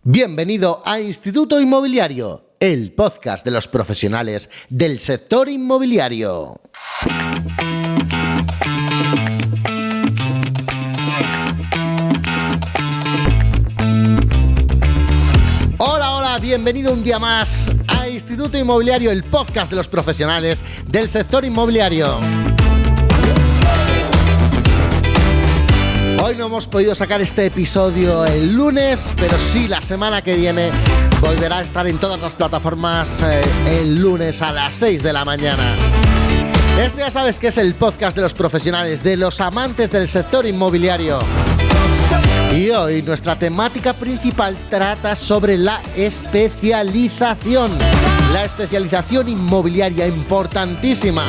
Bienvenido a Instituto Inmobiliario, el podcast de los profesionales del sector inmobiliario. Hola, bienvenido un día más a Instituto Inmobiliario, el podcast de los profesionales del sector inmobiliario. Hoy no hemos podido sacar este episodio el lunes, pero sí, la semana que viene volverá a estar en todas las plataformas el lunes a las 6 de la mañana. Este ya sabes que es el podcast de los profesionales, de los amantes del sector inmobiliario. Y hoy nuestra temática principal trata sobre la especialización. La especialización inmobiliaria, importantísima.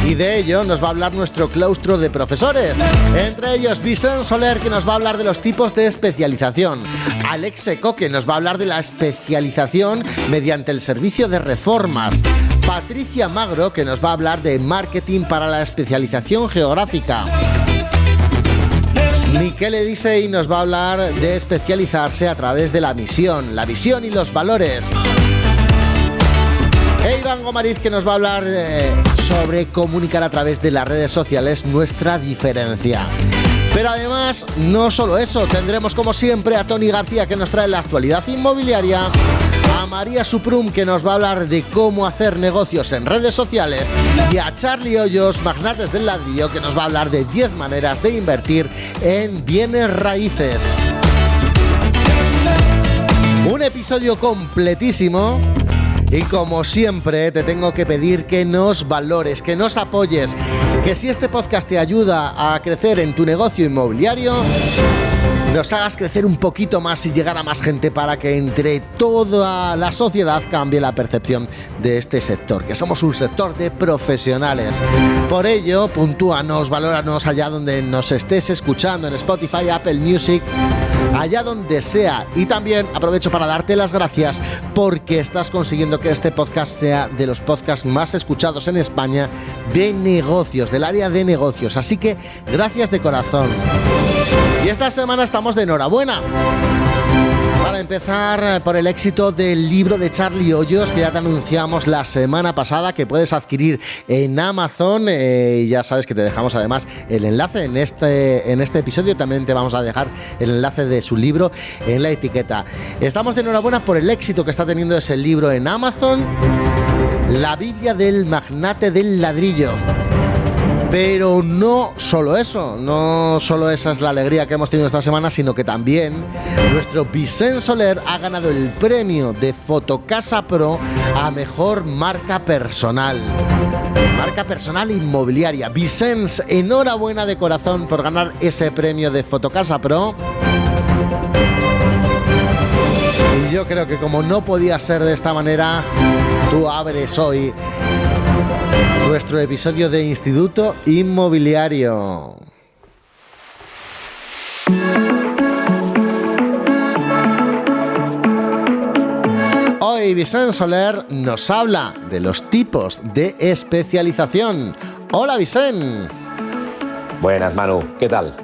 Y de ello nos va a hablar nuestro claustro de profesores. Entre ellos, Vicent Soler, que nos va a hablar de los tipos de especialización. Alex Seco, que nos va a hablar de la especialización mediante el servicio de reformas. Patricia Magro, que nos va a hablar de marketing para la especialización geográfica. Miquel Edisei nos va a hablar de especializarse a través de la visión y los valores. Iván Gomariz, que nos va a hablar sobre comunicar a través de las redes sociales nuestra diferencia. Pero además, no solo eso, tendremos como siempre a Tony García, que nos trae la actualidad inmobiliaria, a María Suprum, que nos va a hablar de cómo hacer negocios en redes sociales, y a Charlie Hoyos, Magnates del Ladrillo, que nos va a hablar de 10 maneras de invertir en bienes raíces. Un episodio completísimo. Y como siempre, te tengo que pedir que nos valores, que nos apoyes, que si este podcast te ayuda a crecer en tu negocio inmobiliario, nos hagas crecer un poquito más y llegar a más gente para que entre toda la sociedad cambie la percepción de este sector, que somos un sector de profesionales. Por ello, puntúanos, valóranos allá donde nos estés escuchando, en Spotify, Apple Music, allá donde sea. Y también aprovecho para darte las gracias porque estás consiguiendo que este podcast sea de los podcasts más escuchados en España de negocios, del área de negocios. Así que gracias de corazón. Y esta semana estamos de enhorabuena. Para empezar, por el éxito del libro de Charlie Hoyos, que ya te anunciamos la semana pasada, que puedes adquirir en Amazon. Ya sabes que te dejamos además el enlace en este episodio. También te vamos a dejar el enlace de su libro en la etiqueta. Estamos de enhorabuena por el éxito que está teniendo ese libro en Amazon. La Biblia del magnate del ladrillo. Pero no solo eso, no solo esa es la alegría que hemos tenido esta semana, sino que también nuestro Vicent Soler ha ganado el premio de Fotocasa Pro a mejor marca personal. Marca personal inmobiliaria. Vicent, enhorabuena de corazón por ganar ese premio de Fotocasa Pro. Y yo creo que como no podía ser de esta manera, tú abres hoy nuestro episodio de Instituto Inmobiliario. Hoy Vicent Soler nos habla de los tipos de especialización. Hola Vicent. Buenas Manu, ¿qué tal?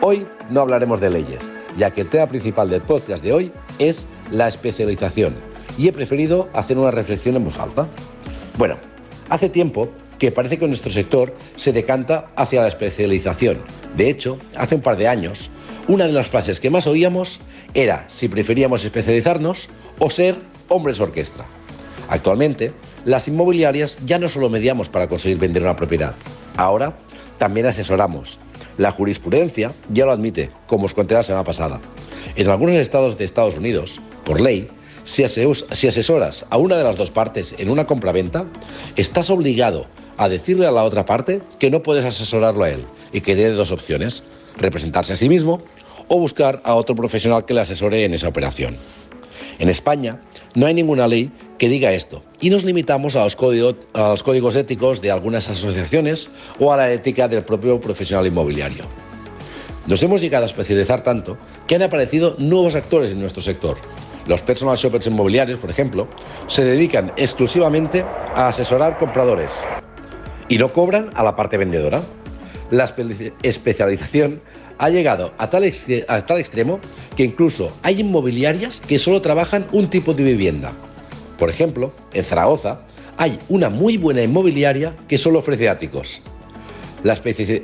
Hoy no hablaremos de leyes, ya que el tema principal del podcast de hoy es la especialización, y he preferido hacer una reflexión en voz alta. Bueno, hace tiempo que parece que nuestro sector se decanta hacia la especialización. De hecho, hace un par de años, una de las frases que más oíamos era si preferíamos especializarnos o ser hombres orquesta. Actualmente, las inmobiliarias ya no solo mediamos para conseguir vender una propiedad, ahora también asesoramos. La jurisprudencia ya lo admite, como os conté la semana pasada. En algunos estados de Estados Unidos, por ley, si asesoras a una de las dos partes en una compraventa, estás obligado a decirle a la otra parte que no puedes asesorarlo a él y que tiene dos opciones: representarse a sí mismo o buscar a otro profesional que le asesore en esa operación. En España no hay ninguna ley que diga esto y nos limitamos a los códigos éticos de algunas asociaciones o a la ética del propio profesional inmobiliario. Nos hemos llegado a especializar tanto que han aparecido nuevos actores en nuestro sector. Los personal shoppers inmobiliarios, por ejemplo, se dedican exclusivamente a asesorar compradores y no cobran a la parte vendedora. La especialización ha llegado a tal extremo que incluso hay inmobiliarias que solo trabajan un tipo de vivienda. Por ejemplo, en Zaragoza hay una muy buena inmobiliaria que solo ofrece áticos. La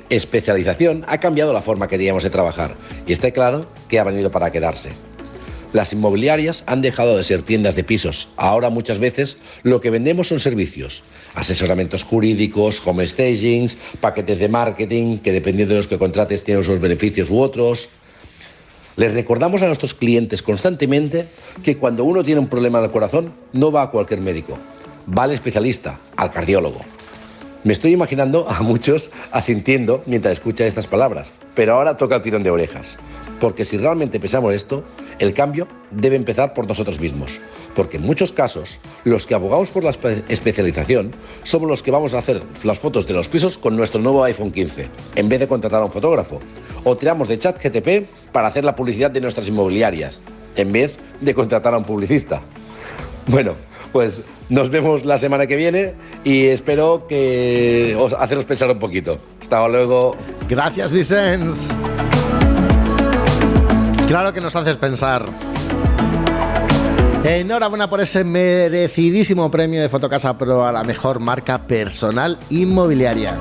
especialización ha cambiado la forma que teníamos de trabajar y está claro que ha venido para quedarse. Las inmobiliarias han dejado de ser tiendas de pisos. Ahora muchas veces lo que vendemos son servicios, asesoramientos jurídicos, home stagings, paquetes de marketing que dependiendo de los que contrates tienen sus beneficios u otros. Les recordamos a nuestros clientes constantemente que cuando uno tiene un problema del corazón no va a cualquier médico, va al especialista, al cardiólogo. Me estoy imaginando a muchos asintiendo mientras escucha estas palabras, pero ahora toca el tirón de orejas, porque si realmente pensamos esto, el cambio debe empezar por nosotros mismos, porque en muchos casos los que abogamos por la especialización somos los que vamos a hacer las fotos de los pisos con nuestro nuevo iPhone 15, en vez de contratar a un fotógrafo, o tiramos de ChatGPT para hacer la publicidad de nuestras inmobiliarias, en vez de contratar a un publicista. Bueno, pues nos vemos la semana que viene y espero que haceros pensar un poquito. Hasta luego. Gracias, Vicens. Claro que nos haces pensar. Enhorabuena por ese merecidísimo premio de Fotocasa Pro a la mejor marca personal inmobiliaria.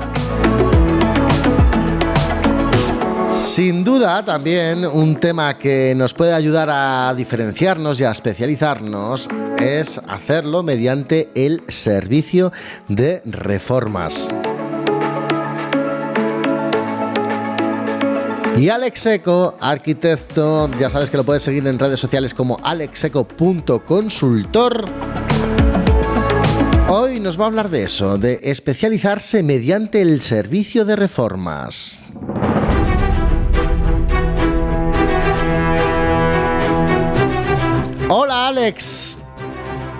Sin duda, también un tema que nos puede ayudar a diferenciarnos y a especializarnos es hacerlo mediante el servicio de reformas. Y Alex Seco, arquitecto, ya sabes que lo puedes seguir en redes sociales como alexseco.consultor. Hoy nos va a hablar de eso, de especializarse mediante el servicio de reformas. Hola, Alex.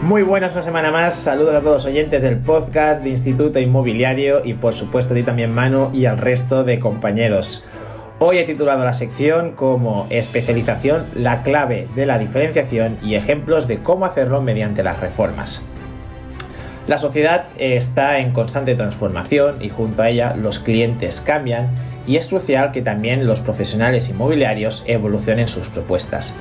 Muy buenas, una semana más. Saludos a todos los oyentes del podcast de Instituto Inmobiliario y por supuesto a ti también, Manu, y al resto de compañeros. Hoy he titulado la sección como especialización, la clave de la diferenciación y ejemplos de cómo hacerlo mediante las reformas. La sociedad está en constante transformación y junto a ella los clientes cambian y es crucial que también los profesionales inmobiliarios evolucionen sus propuestas.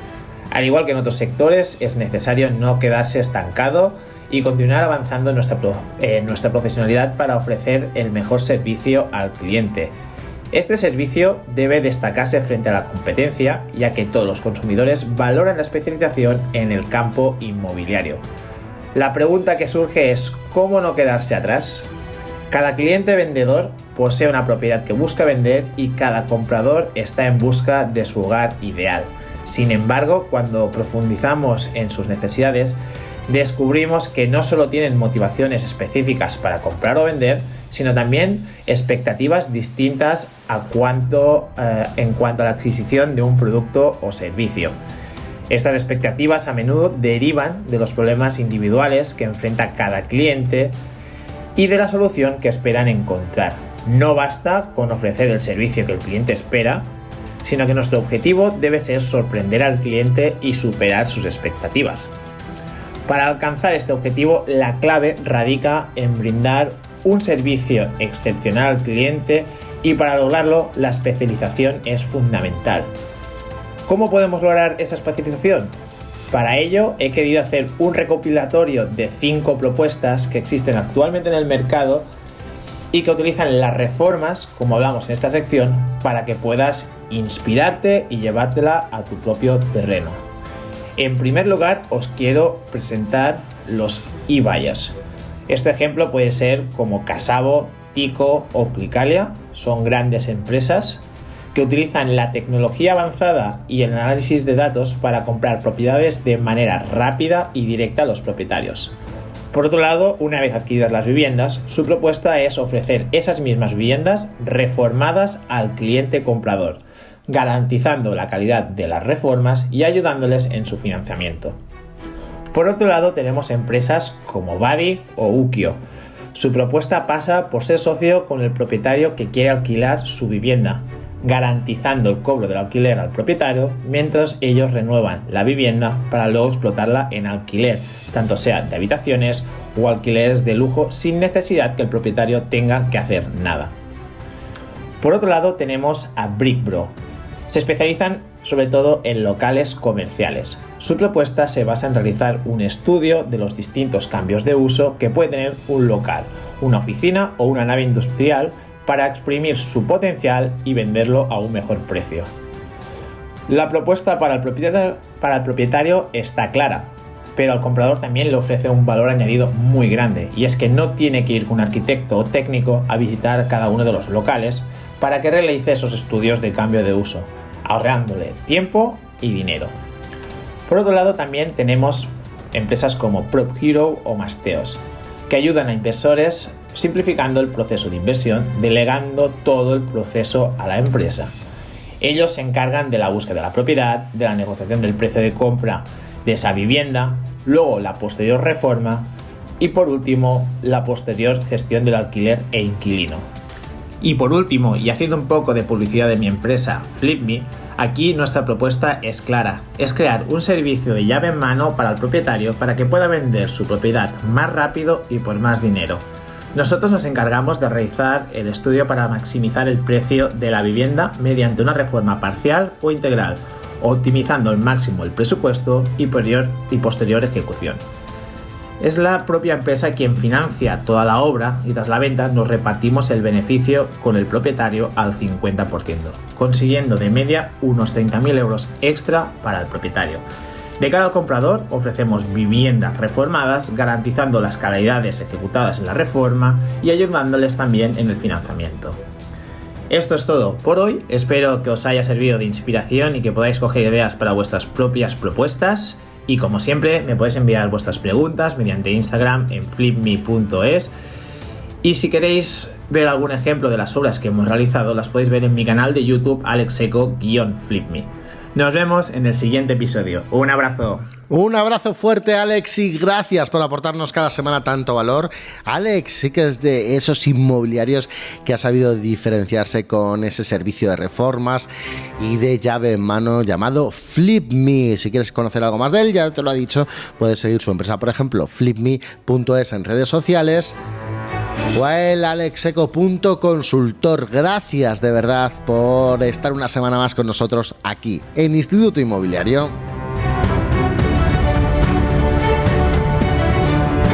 Al igual que en otros sectores, es necesario no quedarse estancado y continuar avanzando en nuestra profesionalidad para ofrecer el mejor servicio al cliente. Este servicio debe destacarse frente a la competencia, ya que todos los consumidores valoran la especialización en el campo inmobiliario. La pregunta que surge es ¿cómo no quedarse atrás? Cada cliente vendedor posee una propiedad que busca vender y cada comprador está en busca de su hogar ideal. Sin embargo, cuando profundizamos en sus necesidades, descubrimos que no solo tienen motivaciones específicas para comprar o vender, sino también expectativas distintas en cuanto a la adquisición de un producto o servicio. Estas expectativas a menudo derivan de los problemas individuales que enfrenta cada cliente y de la solución que esperan encontrar. No basta con ofrecer el servicio que el cliente espera, sino que nuestro objetivo debe ser sorprender al cliente y superar sus expectativas. Para alcanzar este objetivo, la clave radica en brindar un servicio excepcional al cliente y para lograrlo, la especialización es fundamental. ¿Cómo podemos lograr esa especialización? Para ello, he querido hacer un recopilatorio de 5 propuestas que existen actualmente en el mercado y que utilizan las reformas, como hablamos en esta sección, para que puedas inspirarte y llevártela a tu propio terreno. En primer lugar, os quiero presentar los e-buyers. Este ejemplo puede ser como Casavo, Tico o Clicalia. Son grandes empresas que utilizan la tecnología avanzada y el análisis de datos para comprar propiedades de manera rápida y directa a los propietarios. Por otro lado, una vez adquiridas las viviendas, su propuesta es ofrecer esas mismas viviendas reformadas al cliente comprador, garantizando la calidad de las reformas y ayudándoles en su financiamiento. Por otro lado, tenemos empresas como Badi o Ukio. Su propuesta pasa por ser socio con el propietario que quiere alquilar su vivienda, garantizando el cobro del alquiler al propietario mientras ellos renuevan la vivienda para luego explotarla en alquiler, tanto sea de habitaciones o alquileres de lujo sin necesidad que el propietario tenga que hacer nada. Por otro lado tenemos a BrickBro. Se especializan sobre todo en locales comerciales. Su propuesta se basa en realizar un estudio de los distintos cambios de uso que puede tener un local, una oficina o una nave industrial para exprimir su potencial y venderlo a un mejor precio. La propuesta para el propietario está clara, pero al comprador también le ofrece un valor añadido muy grande, y es que no tiene que ir con un arquitecto o técnico a visitar cada uno de los locales para que realice esos estudios de cambio de uso, ahorrándole tiempo y dinero. Por otro lado, también tenemos empresas como PropHero o Masteos, que ayudan a inversores simplificando el proceso de inversión, delegando todo el proceso a la empresa. Ellos se encargan de la búsqueda de la propiedad, de la negociación del precio de compra de esa vivienda, luego la posterior reforma y por último la posterior gestión del alquiler e inquilino. Y por último, y haciendo un poco de publicidad de mi empresa FlipMe, aquí nuestra propuesta es clara, es crear un servicio de llave en mano para el propietario para que pueda vender su propiedad más rápido y por más dinero. Nosotros nos encargamos de realizar el estudio para maximizar el precio de la vivienda mediante una reforma parcial o integral, optimizando al máximo el presupuesto y posterior ejecución. Es la propia empresa quien financia toda la obra y tras la venta nos repartimos el beneficio con el propietario al 50%, consiguiendo de media unos 30.000 euros extra para el propietario. De cara al comprador ofrecemos viviendas reformadas garantizando las calidades ejecutadas en la reforma y ayudándoles también en el financiamiento. Esto es todo por hoy, espero que os haya servido de inspiración y que podáis coger ideas para vuestras propias propuestas. Y como siempre, me podéis enviar vuestras preguntas mediante Instagram en flipme.es. Y si queréis ver algún ejemplo de las obras que hemos realizado, las podéis ver en mi canal de YouTube alexseco-flipme. Nos vemos en el siguiente episodio. Un abrazo. Un abrazo fuerte, Alex, y gracias por aportarnos cada semana tanto valor. Alex sí que es de esos inmobiliarios que ha sabido diferenciarse con ese servicio de reformas y de llave en mano llamado FlipMe. Si quieres conocer algo más de él, ya te lo ha dicho, puedes seguir su empresa, por ejemplo, flipme.es en redes sociales o a el alexseco.consultor. Gracias de verdad por estar una semana más con nosotros aquí en Instituto Inmobiliario.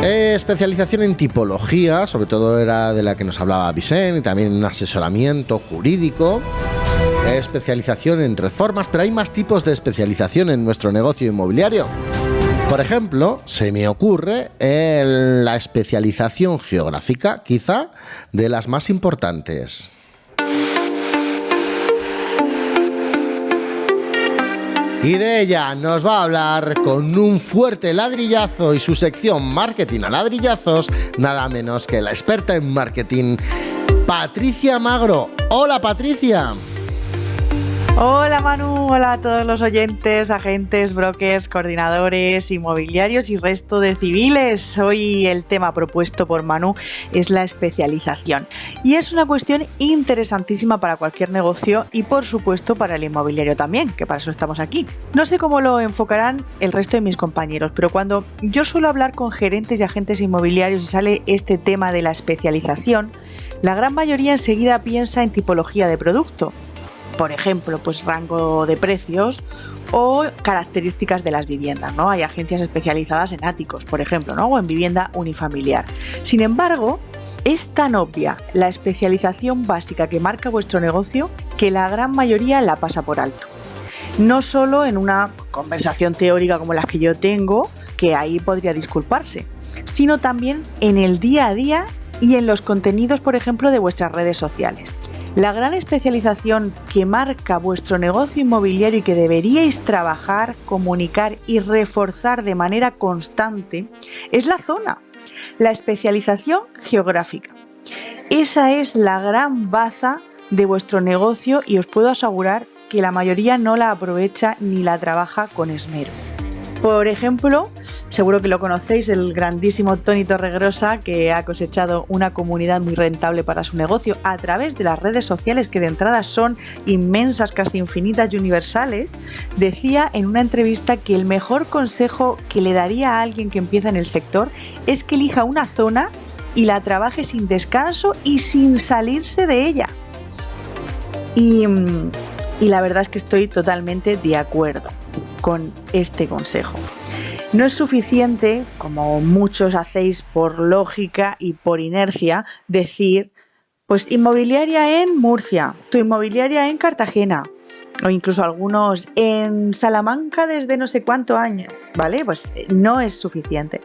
Especialización en tipología, sobre todo era de la que nos hablaba Vicente, y también en asesoramiento jurídico. Especialización en reformas, pero hay más tipos de especialización en nuestro negocio inmobiliario. Por ejemplo, se me ocurre la especialización geográfica, quizá de las más importantes. Y de ella nos va a hablar con un fuerte ladrillazo y su sección Marketing a ladrillazos, nada menos que la experta en marketing, Patricia Magro. ¡Hola, Patricia! Hola Manu, hola a todos los oyentes, agentes, brokers, coordinadores, inmobiliarios y resto de civiles. Hoy el tema propuesto por Manu es la especialización y es una cuestión interesantísima para cualquier negocio y por supuesto para el inmobiliario también, que para eso estamos aquí. No sé cómo lo enfocarán el resto de mis compañeros, pero cuando yo suelo hablar con gerentes y agentes inmobiliarios y sale este tema de la especialización, la gran mayoría enseguida piensa en tipología de producto. Por ejemplo, pues rango de precios o características de las viviendas, ¿no? Hay agencias especializadas en áticos, por ejemplo, ¿no? O en vivienda unifamiliar. Sin embargo, es tan obvia la especialización básica que marca vuestro negocio que la gran mayoría la pasa por alto. No solo en una conversación teórica como las que yo tengo, que ahí podría disculparse, sino también en el día a día y en los contenidos, por ejemplo, de vuestras redes sociales. La gran especialización que marca vuestro negocio inmobiliario y que deberíais trabajar, comunicar y reforzar de manera constante es la zona, la especialización geográfica. Esa es la gran baza de vuestro negocio y os puedo asegurar que la mayoría no la aprovecha ni la trabaja con esmero. Por ejemplo, seguro que lo conocéis, el grandísimo Tony Torregrosa, que ha cosechado una comunidad muy rentable para su negocio a través de las redes sociales, que de entrada son inmensas, casi infinitas y universales, decía en una entrevista que el mejor consejo que le daría a alguien que empieza en el sector es que elija una zona y la trabaje sin descanso y sin salirse de ella. Y y la verdad es que estoy totalmente de acuerdo con este consejo. No es suficiente, como muchos hacéis por lógica y por inercia, decir, pues inmobiliaria en Murcia, tu inmobiliaria en Cartagena, o incluso algunos en Salamanca desde no sé cuánto año, ¿vale? Pues no es suficiente.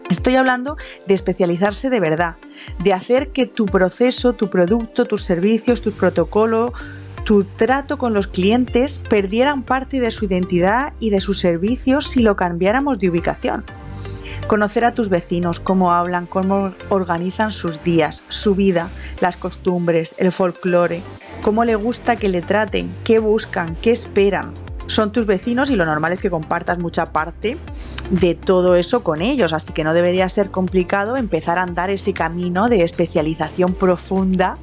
Estoy hablando de especializarse de verdad, de hacer que tu proceso, tu producto, tus servicios, tu protocolo, tu trato con los clientes perdieran parte de su identidad y de sus servicios si lo cambiáramos de ubicación. Conocer a tus vecinos, cómo hablan, cómo organizan sus días, su vida, las costumbres, el folclore, cómo le gusta que le traten, qué buscan, qué esperan. Son tus vecinos y lo normal es que compartas mucha parte de todo eso con ellos, así que no debería ser complicado empezar a andar ese camino de especialización profunda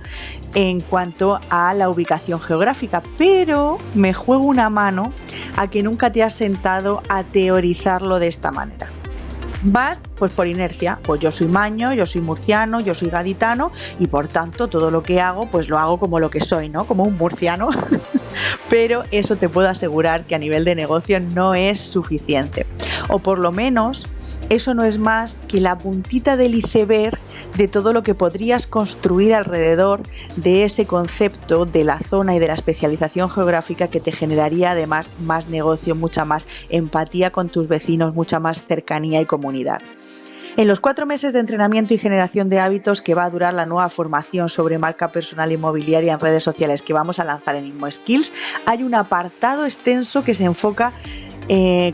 en cuanto a la ubicación geográfica, pero me juego una mano a que nunca te has sentado a teorizarlo de esta manera. Vas pues por inercia, pues yo soy maño, yo soy murciano, yo soy gaditano y por tanto todo lo que hago pues lo hago como lo que soy, ¿no? Como un murciano. Pero eso te puedo asegurar que a nivel de negocio no es suficiente. O por lo menos eso no es más que la puntita del iceberg de todo lo que podrías construir alrededor de ese concepto de la zona y de la especialización geográfica que te generaría además más negocio, mucha más empatía con tus vecinos, mucha más cercanía y comunidad. En los 4 meses de entrenamiento y generación de hábitos que va a durar la nueva formación sobre marca personal inmobiliaria en redes sociales que vamos a lanzar en InmoSkills, hay un apartado extenso que se enfoca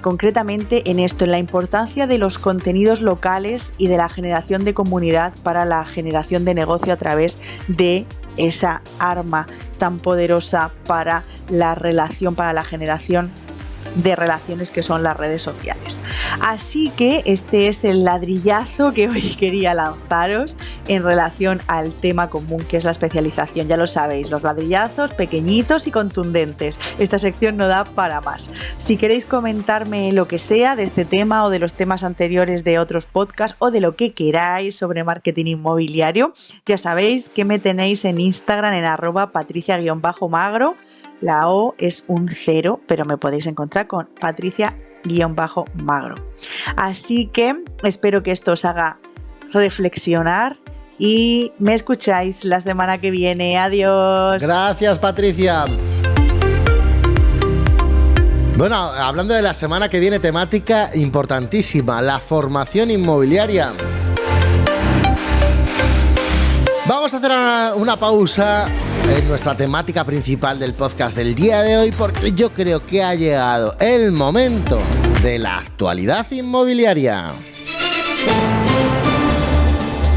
concretamente en esto, en la importancia de los contenidos locales y de la generación de comunidad para la generación de negocio a través de esa arma tan poderosa para la relación, para la generación de relaciones que son las redes sociales. Así que este es el ladrillazo que hoy quería lanzaros en relación al tema común que es la especialización. Ya lo sabéis, los ladrillazos pequeñitos y contundentes. Esta sección no da para más. Si queréis comentarme lo que sea de este tema o de los temas anteriores de otros podcasts o de lo que queráis sobre marketing inmobiliario, ya sabéis que me tenéis en Instagram en @patricia_magro. La O es un 0, pero me podéis encontrar con Patricia_magro. Así que espero que esto os haga reflexionar y me escucháis la semana que viene. Adiós. Gracias, Patricia. Bueno, hablando de la semana que viene, temática importantísima, la formación inmobiliaria. Vamos a hacer una pausa en nuestra temática principal del podcast del día de hoy porque yo creo que ha llegado el momento de la actualidad inmobiliaria.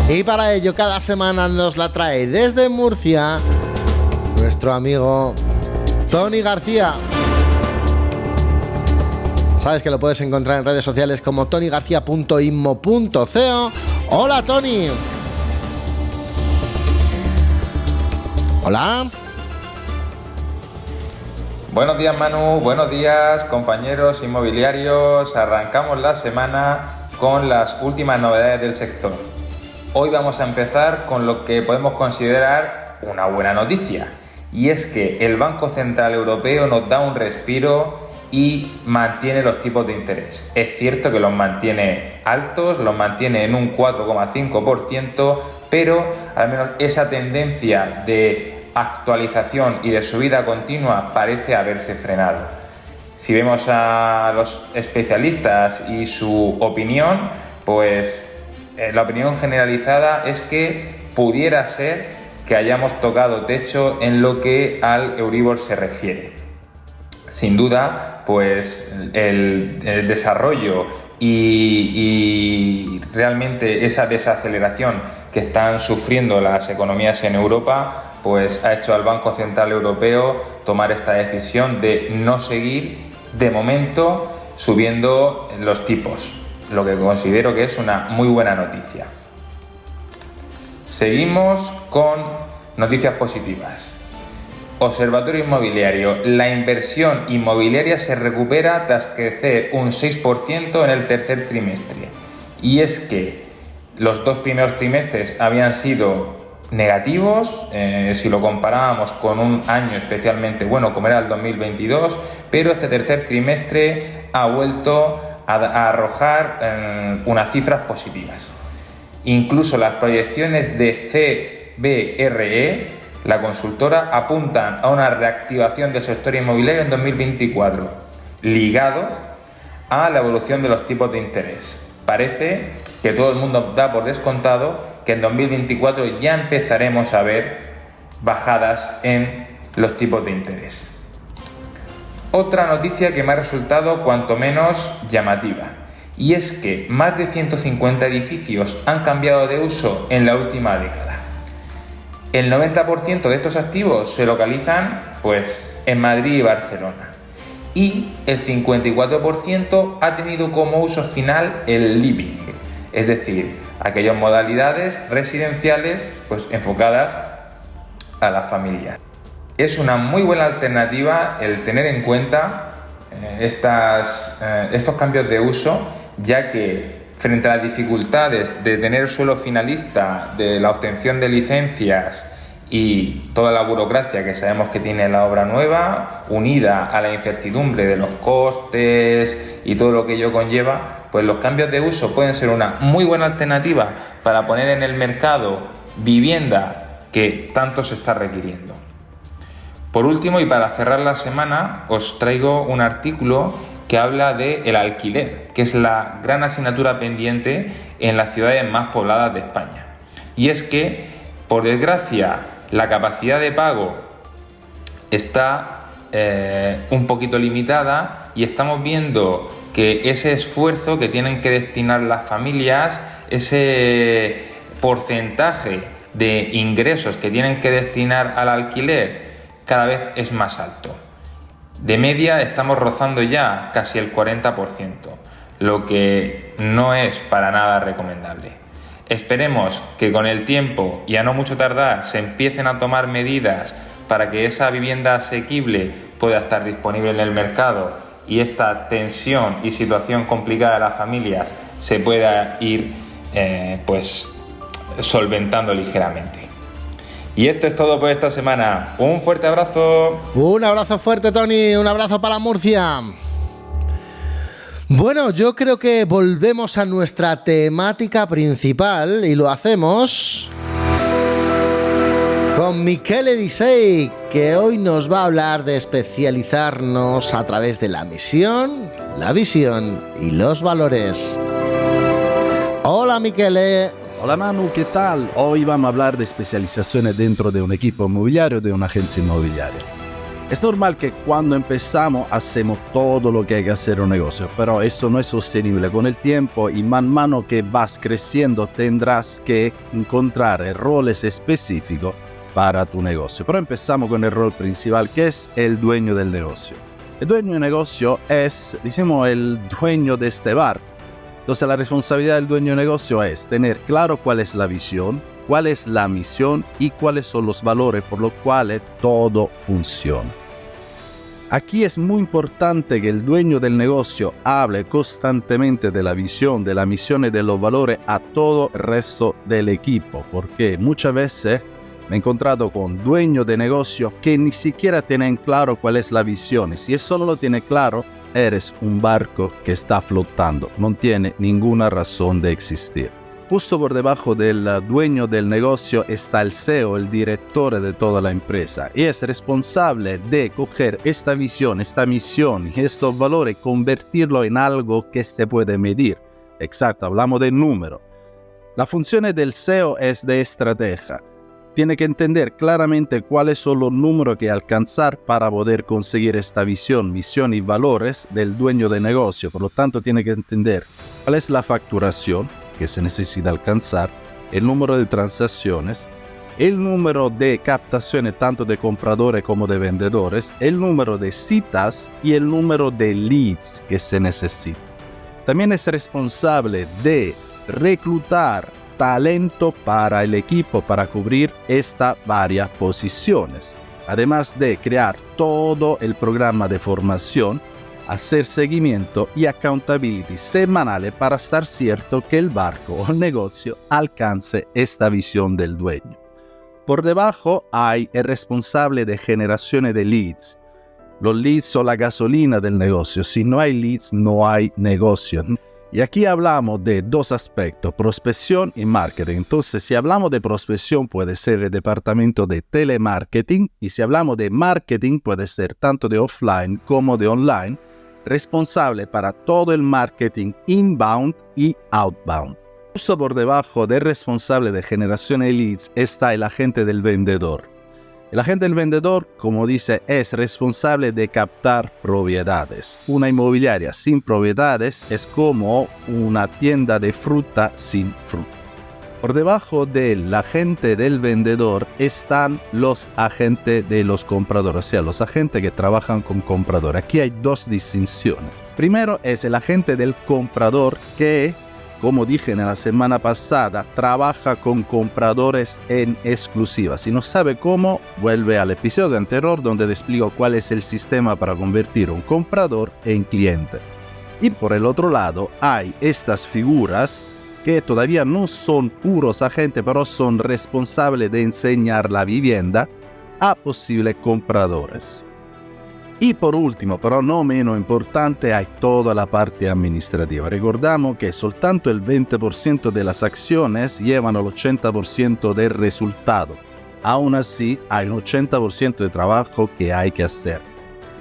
Y para ello cada semana nos la trae desde Murcia nuestro amigo Tony García. Sabes que lo puedes encontrar en redes sociales como tonygarcia.inmo.co. Hola, Tony. Hola. Buenos días, Manu, buenos días, compañeros inmobiliarios. Arrancamos la semana con las últimas novedades del sector. Hoy vamos a empezar con lo que podemos considerar una buena noticia, y es que el Banco Central Europeo nos da un respiro y mantiene los tipos de interés. Es cierto que los mantiene altos, los mantiene en un 4,5%, pero al menos esa tendencia de actualización y de subida continua parece haberse frenado. Si vemos a los especialistas y su opinión, pues la opinión generalizada es que pudiera ser que hayamos tocado techo en lo que al Euribor se refiere. Sin duda, pues el desarrollo y realmente esa desaceleración que están sufriendo las economías en Europa, pues ha hecho al Banco Central Europeo tomar esta decisión de no seguir de momento subiendo los tipos, lo que considero que es una muy buena noticia. Seguimos con noticias positivas. Observatorio Inmobiliario. La inversión inmobiliaria se recupera tras crecer un 6% en el tercer trimestre. Y es que los 2 primeros trimestres habían sido negativos si lo comparábamos con un año especialmente bueno como era el 2022, pero este tercer trimestre ha vuelto a arrojar unas cifras positivas. Incluso las proyecciones de CBRE, la consultora, apuntan a una reactivación del sector inmobiliario en 2024, ligado a la evolución de los tipos de interés. Parece que todo el mundo da por descontado que en 2024 ya empezaremos a ver bajadas en los tipos de interés. Otra noticia que me ha resultado cuanto menos llamativa, y es que más de 150 edificios han cambiado de uso en la última década. El 90% de estos activos se localizan en Madrid y Barcelona, y el 54% ha tenido como uso final el living, es decir, aquellas modalidades residenciales enfocadas a las familias. Es una muy buena alternativa el tener en cuenta estos cambios de uso, ya que frente a las dificultades de tener suelo finalista, de la obtención de licencias y toda la burocracia que sabemos que tiene la obra nueva, unida a la incertidumbre de los costes y todo lo que ello conlleva, los cambios de uso pueden ser una muy buena alternativa para poner en el mercado vivienda que tanto se está requiriendo. Por último, y para cerrar la semana, os traigo un artículo que habla del alquiler, que es la gran asignatura pendiente en las ciudades más pobladas de España. Y es que, por desgracia, la capacidad de pago está un poquito limitada, y estamos viendo que ese esfuerzo que tienen que destinar las familias, ese porcentaje de ingresos que tienen que destinar al alquiler, cada vez es más alto. De media estamos rozando ya casi el 40%, lo que no es para nada recomendable. Esperemos que con el tiempo, y a no mucho tardar, se empiecen a tomar medidas para que esa vivienda asequible pueda estar disponible en el mercado y esta tensión y situación complicada de las familias se pueda ir solventando ligeramente. Y esto es todo por esta semana. Un fuerte abrazo. Un abrazo fuerte, Tony. Un abrazo para Murcia. Bueno, yo creo que volvemos a nuestra temática principal y lo hacemos con Michele Disei, que hoy nos va a hablar de especializarnos a través de la misión, la visión y los valores. Hola, Michele. Hola Manu, ¿qué tal? Hoy vamos a hablar de especializaciones dentro de un equipo inmobiliario, de una agencia inmobiliaria. Es normal que cuando empezamos hacemos todo lo que hay que hacer en un negocio, pero eso no es sostenible con el tiempo y mano a mano que vas creciendo tendrás que encontrar roles específicos para tu negocio. Pero empezamos con el rol principal, que es el dueño del negocio. El dueño del negocio es, el dueño de este bar. Entonces la responsabilidad del dueño de negocio es tener claro cuál es la visión, cuál es la misión y cuáles son los valores por los cuales todo funciona. Aquí es muy importante que el dueño del negocio hable constantemente de la visión, de la misión y de los valores a todo el resto del equipo, porque muchas veces me he encontrado con dueños de negocio que ni siquiera tienen claro cuál es la visión, y si eso no lo tiene claro, eres un barco que está flotando, no tiene ninguna razón de existir. Justo por debajo del dueño del negocio está el CEO, el director de toda la empresa, y es responsable de coger esta visión, esta misión y estos valores y convertirlo en algo que se puede medir. Exacto, hablamos de número. La función del CEO es de estratega. Tiene que entender claramente cuáles son los números que alcanzar para poder conseguir esta visión, misión y valores del dueño de negocio. Por lo tanto, tiene que entender cuál es la facturación que se necesita alcanzar, el número de transacciones, el número de captaciones tanto de compradores como de vendedores, el número de citas y el número de leads que se necesita. También es responsable de reclutar talento para el equipo para cubrir estas varias posiciones, además de crear todo el programa de formación, hacer seguimiento y accountability semanales para estar cierto que el barco o el negocio alcance esta visión del dueño. Por debajo hay el responsable de generación de leads. Los leads son la gasolina del negocio. Si no hay leads, no hay negocio. Y aquí hablamos de dos aspectos, prospección y marketing. Entonces, si hablamos de prospección, puede ser el departamento de telemarketing. Y si hablamos de marketing, puede ser tanto de offline como de online, responsable para todo el marketing inbound y outbound. Justo por debajo del responsable de generación de leads está el agente del vendedor. El agente del vendedor, como dice, es responsable de captar propiedades. Una inmobiliaria sin propiedades es como una tienda de fruta sin fruta. Por debajo del agente del vendedor están los agentes de los compradores, o sea, los agentes que trabajan con compradores. Aquí hay dos distinciones. Primero es el agente del comprador que, como dije en la semana pasada, trabaja con compradores en exclusiva. Si no sabe cómo, vuelve al episodio anterior donde te explico cuál es el sistema para convertir un comprador en cliente. Y por el otro lado hay estas figuras que todavía no son puros agentes, pero son responsables de enseñar la vivienda a posibles compradores. Y por último, pero no menos importante, hay toda la parte administrativa. Recordamos que soltanto el 20% de las acciones llevan el 80% del resultado. Aún así, hay un 80% de trabajo que hay que hacer.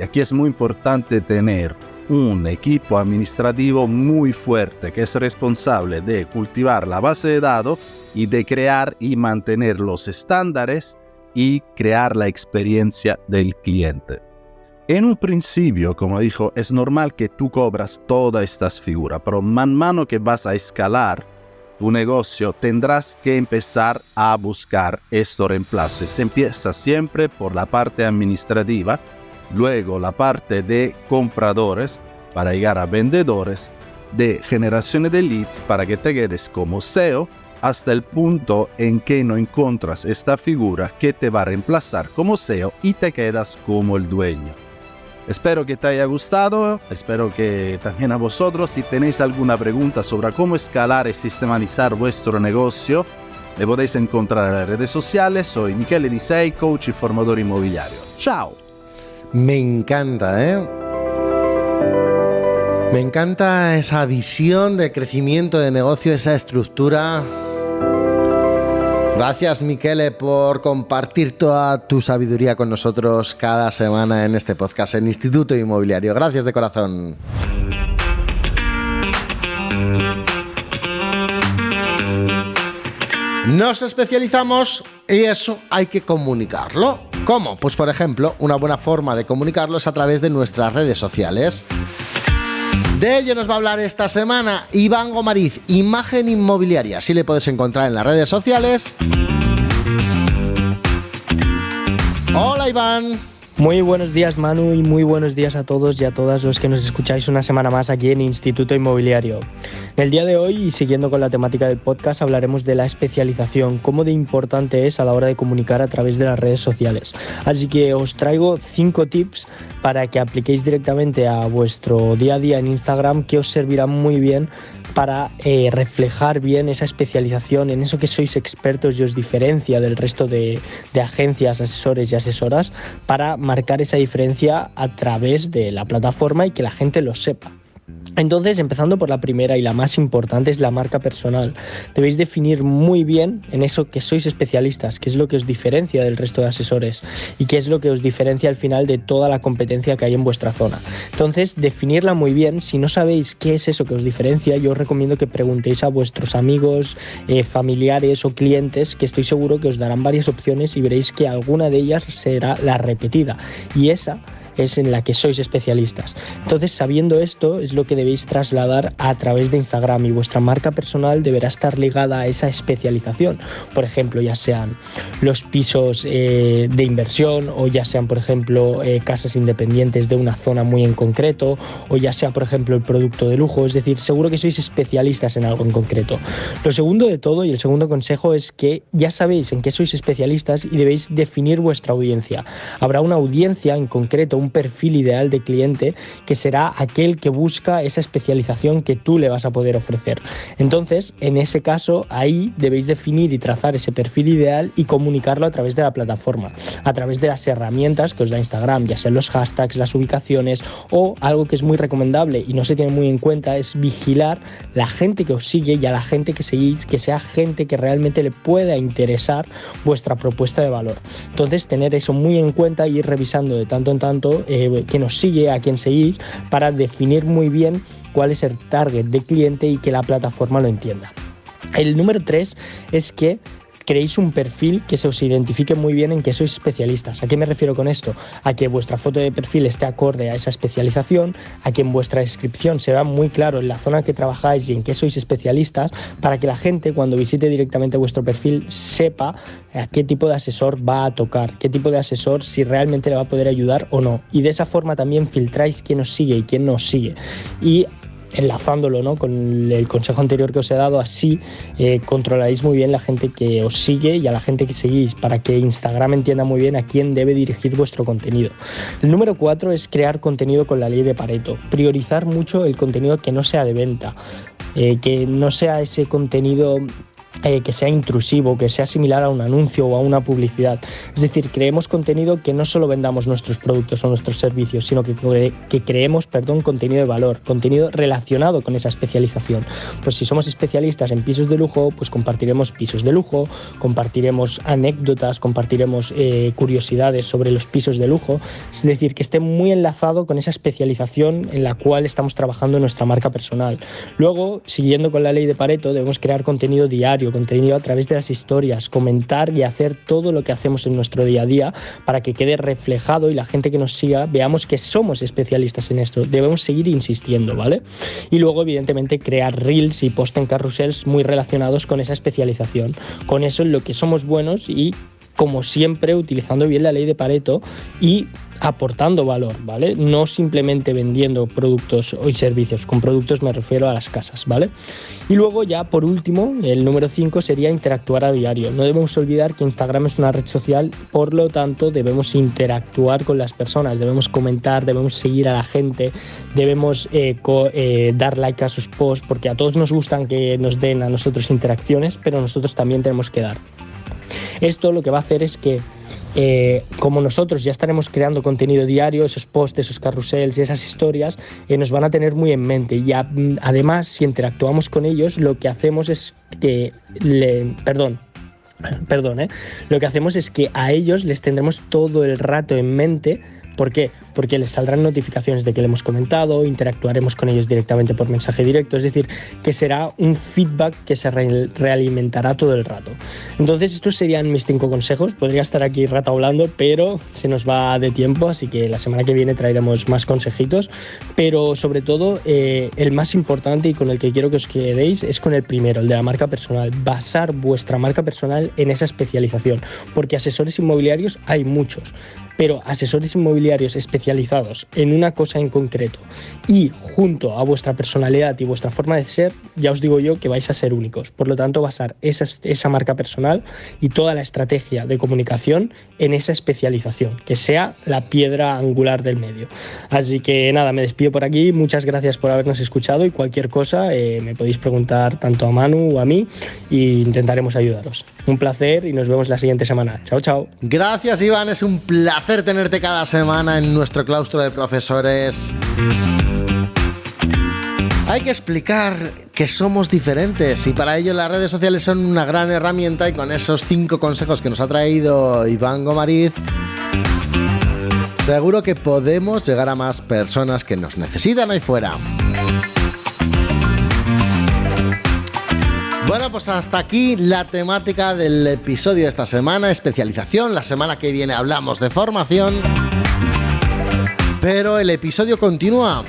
Y aquí es muy importante tener un equipo administrativo muy fuerte que es responsable de cultivar la base de datos y de crear y mantener los estándares y crear la experiencia del cliente. En un principio, como dijo, es normal que tú cobras todas estas figuras, pero mano que vas a escalar tu negocio, tendrás que empezar a buscar estos reemplazos. Se empieza siempre por la parte administrativa, luego la parte de compradores para llegar a vendedores, de generación de leads para que te quedes como SEO, hasta el punto en que no encuentras esta figura que te va a reemplazar como SEO y te quedas como el dueño. Espero que te haya gustado, espero que también a vosotros. Si tenéis alguna pregunta sobre cómo escalar y sistematizar vuestro negocio, me podéis encontrar en las redes sociales. Soy Michele Di Sei, coach y formador inmobiliario. ¡Chao! Me encanta, ¿eh? Me encanta esa visión de crecimiento de negocio, esa estructura. Gracias, Michele, por compartir toda tu sabiduría con nosotros cada semana en este podcast en Instituto Inmobiliario. Gracias de corazón. Nos especializamos y eso hay que comunicarlo. ¿Cómo? Pues, por ejemplo, una buena forma de comunicarlo es a través de nuestras redes sociales. De ello nos va a hablar esta semana Iván Gomariz, Imagen Inmobiliaria. Sí le puedes encontrar en las redes sociales. Hola, Iván. Muy buenos días, Manu, y muy buenos días a todos y a todas los que nos escucháis una semana más aquí en Instituto Inmobiliario. En el día de hoy, y siguiendo con la temática del podcast, hablaremos de la especialización, cómo de importante es a la hora de comunicar a través de las redes sociales. Así que os traigo 5 tips para que apliquéis directamente a vuestro día a día en Instagram, que os servirán muy bien para reflejar bien esa especialización en eso que sois expertos y os diferencia del resto de agencias, asesores y asesoras, para marcar esa diferencia a través de la plataforma y que la gente lo sepa. Entonces, empezando por la primera y la más importante, es la marca personal. Debéis definir muy bien en eso que sois especialistas, qué es lo que os diferencia del resto de asesores y qué es lo que os diferencia al final de toda la competencia que hay en vuestra zona. Entonces, definirla muy bien. Si no sabéis qué es eso que os diferencia, yo os recomiendo que preguntéis a vuestros amigos, familiares o clientes, que estoy seguro que os darán varias opciones y veréis que alguna de ellas será la repetida, y esa es en la que sois especialistas. Entonces, sabiendo esto, es lo que debéis trasladar a través de Instagram, y vuestra marca personal deberá estar ligada a esa especialización. Por ejemplo, ya sean los pisos de inversión, o ya sean, por ejemplo, casas independientes de una zona muy en concreto, o ya sea, por ejemplo, el producto de lujo. Es decir, seguro que sois especialistas en algo en concreto. Lo segundo de todo, y el segundo consejo, es que ya sabéis en qué sois especialistas y debéis definir vuestra audiencia. Habrá una audiencia en concreto, un un perfil ideal de cliente que será aquel que busca esa especialización que tú le vas a poder ofrecer. Entonces, en ese caso, ahí debéis definir y trazar ese perfil ideal y comunicarlo a través de la plataforma, a través de las herramientas que os da Instagram, ya sean los hashtags, las ubicaciones, o algo que es muy recomendable y no se tiene muy en cuenta es vigilar la gente que os sigue y a la gente que seguís, que sea gente que realmente le pueda interesar vuestra propuesta de valor. Entonces, tener eso muy en cuenta y ir revisando de tanto en tanto quién os sigue, a quién seguís, para definir muy bien cuál es el target de cliente y que la plataforma lo entienda. El número 3 es que creéis un perfil que se os identifique muy bien en que sois especialistas. ¿A qué me refiero con esto? A que vuestra foto de perfil esté acorde a esa especialización, a que en vuestra descripción se vea muy claro en la zona que trabajáis y en qué sois especialistas, para que la gente cuando visite directamente vuestro perfil sepa a qué tipo de asesor va a tocar, qué tipo de asesor, si realmente le va a poder ayudar o no. Y de esa forma también filtráis quién os sigue y quién no os sigue. Y enlazándolo, ¿no?, con el consejo anterior que os he dado, así controlaréis muy bien la gente que os sigue y a la gente que seguís, para que Instagram entienda muy bien a quién debe dirigir vuestro contenido. El número 4 es crear contenido con la ley de Pareto. Priorizar mucho el contenido que no sea de venta, que no sea ese contenido que sea intrusivo, que sea similar a un anuncio o a una publicidad. Es decir, creemos contenido que no solo vendamos nuestros productos o nuestros servicios, sino que creemos contenido de valor, contenido relacionado con esa especialización. Pues si somos especialistas en pisos de lujo, pues compartiremos pisos de lujo, compartiremos anécdotas, compartiremos curiosidades sobre los pisos de lujo. Es decir, que esté muy enlazado con esa especialización en la cual estamos trabajando en nuestra marca personal. Luego, siguiendo con la ley de Pareto, debemos crear contenido diario, contenido a través de las historias, comentar y hacer todo lo que hacemos en nuestro día a día para que quede reflejado y la gente que nos siga veamos que somos especialistas en esto. Debemos seguir insistiendo, ¿vale? Y luego, evidentemente, crear reels y post en carrusels muy relacionados con esa especialización. Con eso en lo que somos buenos y, como siempre, utilizando bien la ley de Pareto y aportando valor, ¿vale? No simplemente vendiendo productos y servicios. Con productos me refiero a las casas, ¿vale? Y luego ya, por último, el número 5 sería interactuar a diario. No debemos olvidar que Instagram es una red social, por lo tanto debemos interactuar con las personas, debemos comentar, debemos seguir a la gente, debemos dar like a sus posts, porque a todos nos gustan que nos den a nosotros interacciones, pero nosotros también tenemos que dar. Esto lo que va a hacer es que como nosotros ya estaremos creando contenido diario, esos posts, esos carrusels y esas historias nos van a tener muy en mente, y además, si interactuamos con ellos, lo que hacemos es que lo que hacemos es que a ellos les tendremos todo el rato en mente. ¿Por qué? Porque les saldrán notificaciones de que le hemos comentado, interactuaremos con ellos directamente por mensaje directo, es decir, que será un feedback que se realimentará todo el rato. Entonces, estos serían mis 5 consejos. Podría estar aquí rato hablando, pero se nos va de tiempo, así que la semana que viene traeremos más consejitos. Pero sobre todo, el más importante y con el que quiero que os quedéis es con el primero, el de la marca personal. Basar vuestra marca personal en esa especialización, porque asesores inmobiliarios hay muchos, pero asesores inmobiliarios especializados en una cosa en concreto y junto a vuestra personalidad y vuestra forma de ser, ya os digo yo que vais a ser únicos. Por lo tanto, basar esa marca personal y toda la estrategia de comunicación en esa especialización, que sea la piedra angular del medio. Así que nada, me despido por aquí. Muchas gracias por habernos escuchado y cualquier cosa me podéis preguntar tanto a Manu o a mí e intentaremos ayudaros. Un placer y nos vemos la siguiente semana. Chao, chao. Gracias, Iván. Es un placer tenerte cada semana en nuestro claustro de profesores. Hay que explicar que somos diferentes y para ello las redes sociales son una gran herramienta, y con esos 5 consejos que nos ha traído Iván Gomariz, seguro que podemos llegar a más personas que nos necesitan ahí fuera. Bueno, pues hasta aquí la temática del episodio de esta semana, especialización. La semana que viene hablamos de formación, pero el episodio continúa,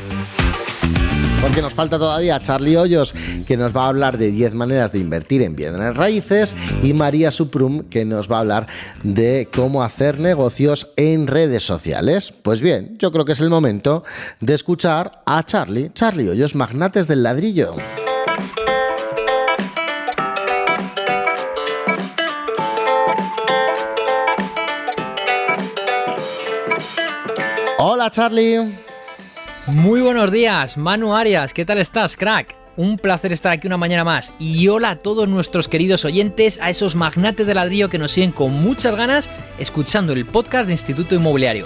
porque nos falta todavía Charlie Hoyos, que nos va a hablar de 10 maneras de invertir en bienes raíces, y María Suprum, que nos va a hablar de cómo hacer negocios en redes sociales. Pues bien, yo creo que es el momento de escuchar a Charlie Hoyos, magnates del ladrillo. Hola Hola, Charlie. Muy buenos días, Manu Arias, ¿qué tal estás, crack? Un placer estar aquí una mañana más. Y hola a todos nuestros queridos oyentes, a esos magnates de ladrillo que nos siguen con muchas ganas escuchando el podcast de Instituto Inmobiliario.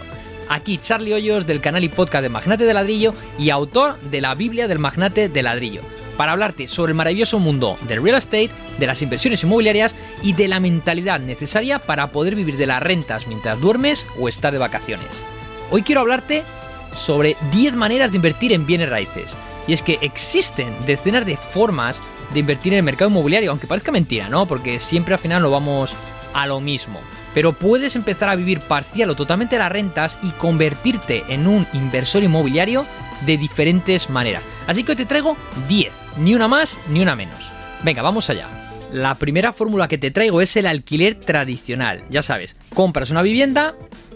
Aquí Charlie Hoyos, del canal y podcast de Magnate de Ladrillo y autor de la Biblia del Magnate de Ladrillo, para hablarte sobre el maravilloso mundo del real estate, de las inversiones inmobiliarias y de la mentalidad necesaria para poder vivir de las rentas mientras duermes o estás de vacaciones. Hoy quiero hablarte sobre 10 maneras de invertir en bienes raíces. Y es que existen decenas de formas de invertir en el mercado inmobiliario, aunque parezca mentira, ¿no? Porque siempre al final nos vamos a lo mismo. Pero puedes empezar a vivir parcial o totalmente de las rentas y convertirte en un inversor inmobiliario de diferentes maneras. Así que hoy te traigo 10, ni una más ni una menos. Venga, vamos allá. La primera fórmula que te traigo es el alquiler tradicional. Ya sabes, compras una vivienda,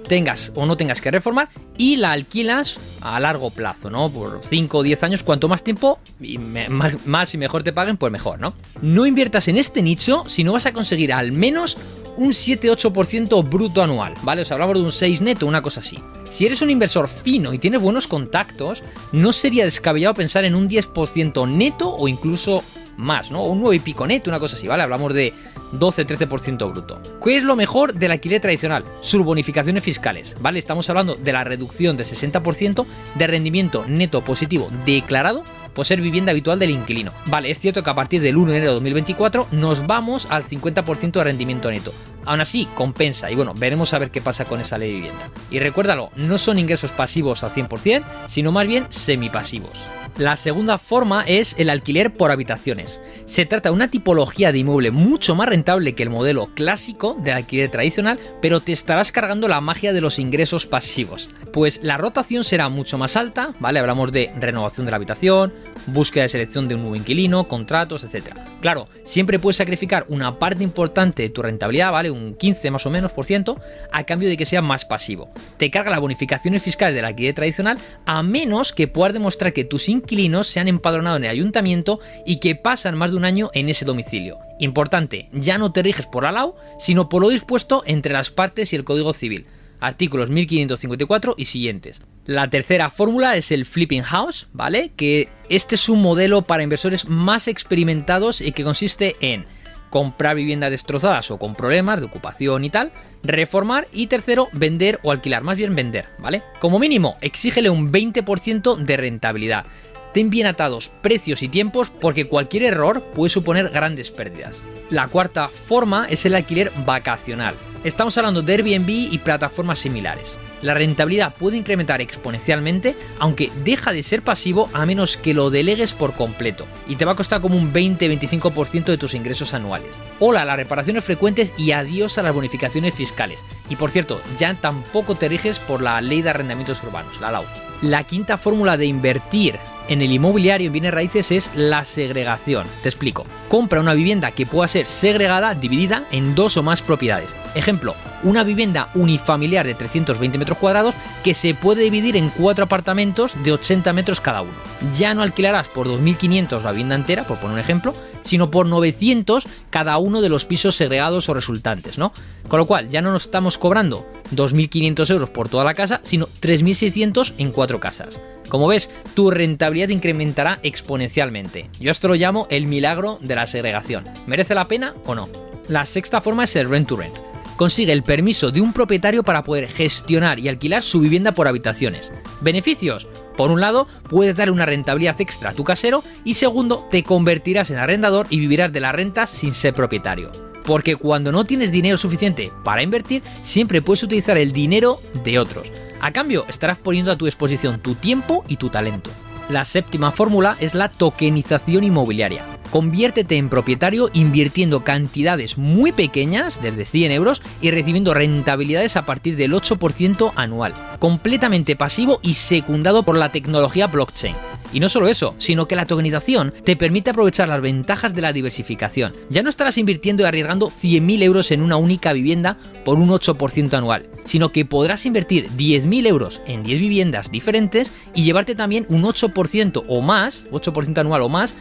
tengas o no tengas que reformar, y la alquilas a largo plazo, ¿no? Por 5 o 10 años, cuanto más tiempo y más y mejor te paguen, pues mejor, ¿no? No inviertas en este nicho si no vas a conseguir al menos un 7-8% bruto anual, ¿vale? O sea, hablamos de un 6 neto, una cosa así. Si eres un inversor fino y tienes buenos contactos, no sería descabellado pensar en un 10% neto o incluso más, ¿no? Un 9 y pico neto, una cosa así, ¿vale? Hablamos de 12-13% bruto. ¿Qué es lo mejor del alquiler tradicional? Sus bonificaciones fiscales, ¿vale? Estamos hablando de la reducción de 60% de rendimiento neto positivo declarado por ser vivienda habitual del inquilino. Vale, es cierto que a partir del 1 de enero de 2024 nos vamos al 50% de rendimiento neto. Aún así, compensa, y bueno, veremos a ver qué pasa con esa ley de vivienda. Y recuérdalo, no son ingresos pasivos al 100%, sino más bien semipasivos. La segunda forma es el alquiler por habitaciones. Se trata de una tipología de inmueble mucho más rentable que el modelo clásico del alquiler tradicional, pero te estarás cargando la magia de los ingresos pasivos. Pues la rotación será mucho más alta, ¿vale? Hablamos de renovación de la habitación, búsqueda de selección de un nuevo inquilino, contratos, etc. Claro, siempre puedes sacrificar una parte importante de tu rentabilidad, ¿vale? Un 15 más o menos por ciento, a cambio de que sea más pasivo. Te carga las bonificaciones fiscales del alquiler tradicional, a menos que puedas demostrar que tus inquilinos se han empadronado en el ayuntamiento y que pasan más de un año en ese domicilio. Importante, ya no te riges por la LAU, sino por lo dispuesto entre las partes y el Código Civil. Artículos 1554 y siguientes. La tercera fórmula es el flipping house, ¿vale? Que este es un modelo para inversores más experimentados y que consiste en comprar viviendas destrozadas o con problemas de ocupación y tal, reformar y tercero, vender o alquilar, más bien vender, ¿vale? Como mínimo, exígele un 20% de rentabilidad. Ten bien atados precios y tiempos porque cualquier error puede suponer grandes pérdidas. La cuarta forma es el alquiler vacacional. Estamos hablando de Airbnb y plataformas similares. La rentabilidad puede incrementar exponencialmente, aunque deja de ser pasivo a menos que lo delegues por completo, y te va a costar como un 20-25% de tus ingresos anuales. Hola a las reparaciones frecuentes y adiós a las bonificaciones fiscales. Y por cierto, ya tampoco te riges por la Ley de Arrendamientos Urbanos, la LAU. La quinta fórmula de invertir en el inmobiliario en bienes raíces es la segregación. Te explico. Compra una vivienda que pueda ser segregada, dividida en 2 o más propiedades. Ejemplo, una vivienda unifamiliar de 320 metros cuadrados que se puede dividir en 4 apartamentos de 80 metros cada uno. Ya no alquilarás por 2.500 la vivienda entera, por poner un ejemplo, sino por 900 cada uno de los pisos segregados o resultantes, ¿no? Con lo cual, ya no nos estamos cobrando 2.500 euros por toda la casa, sino 3.600 en 4 casas. Como ves, tu rentabilidad incrementará exponencialmente. Yo esto lo llamo el milagro de la segregación. ¿Merece la pena o no? La sexta forma es el rent to rent. Consigue el permiso de un propietario para poder gestionar y alquilar su vivienda por habitaciones. ¿Beneficios? Por un lado, puedes darle una rentabilidad extra a tu casero y segundo, te convertirás en arrendador y vivirás de la renta sin ser propietario. Porque cuando no tienes dinero suficiente para invertir, siempre puedes utilizar el dinero de otros. A cambio, estarás poniendo a tu disposición tu tiempo y tu talento. La séptima fórmula es la tokenización inmobiliaria. Conviértete en propietario invirtiendo cantidades muy pequeñas, desde 100 euros, y recibiendo rentabilidades a partir del 8% anual. Completamente pasivo y secundado por la tecnología blockchain. Y no solo eso, sino que la tokenización te permite aprovechar las ventajas de la diversificación. Ya no estarás invirtiendo y arriesgando 100.000 euros en una única vivienda por un 8% anual, sino que podrás invertir 10.000 euros en 10 viviendas diferentes y llevarte también un 8% o más, 8% anual o más,